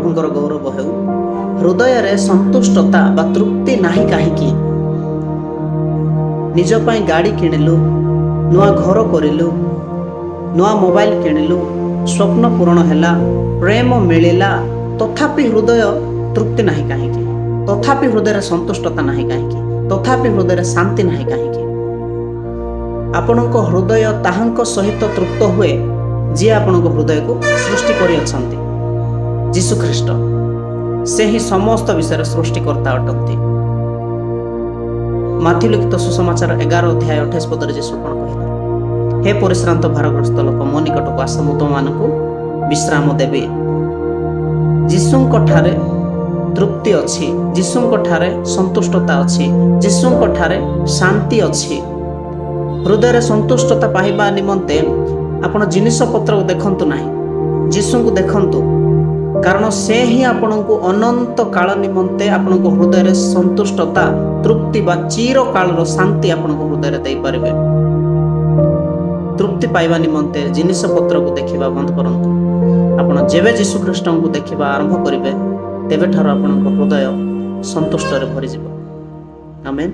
प्रभुंकर गौरव हेउ। हृदय रे संतुष्टता बा तृप्ति नाही काहेकि निज पई गाड़ी किणिलु, नुआ घर करिलु, नुआ मोबाइल किणिलु, स्वप्न पूरण हैला, प्रेम मिलिला, तथापि हृदय तृप्ति नाही काहेकि, तथापि हृदय रे संतुष्टता नाही काहेकि, तथापि हृदय रे शांति नाही काहेकि। आपणक हृदय ताहांक सहित तृप्त हुए जी आपणक हृदय को सृष्टि करि अछंती यीशु ख्रीष्ट। से ही समस्त विषय सृष्टिकर्ता अटंती। माथि लिखित सुसमाचार 11 अध्याय 28 पद यीशु कोन कहले, हे परिश्रांत भारग्रस्त लोक मो निकट को आस मु तुमମାନଙ୍କୁ विश्राम देबी। यीशुଙ୍କ ठारे तृप्ति अछि, यीशुଙ୍କ ठारे संतुष्टता अछि, यीशुଙ୍କ ठारे शांति अछि। हृदय रे संतुष्टता पाइबा निमंते आपण जिनिस पत्र को देखंतु नाही, यीशु को देखंतु, कारण से ही आपनको अनंत काल निमंते आपनको हृदय रे संतुष्टता तृप्ति बा चिर काल रो शांति आपनको हृदय रे दे परिबे। तृप्ति पाइबा निमंते जिनिस पत्र को देखिबा बंद करंतु। आपण जेबे यीशु ख्रीष्ट को देखिबा आरंभ करिवे तेबे ठार आपनको हृदय संतुष्ट रे भरि जिवो। आमेन।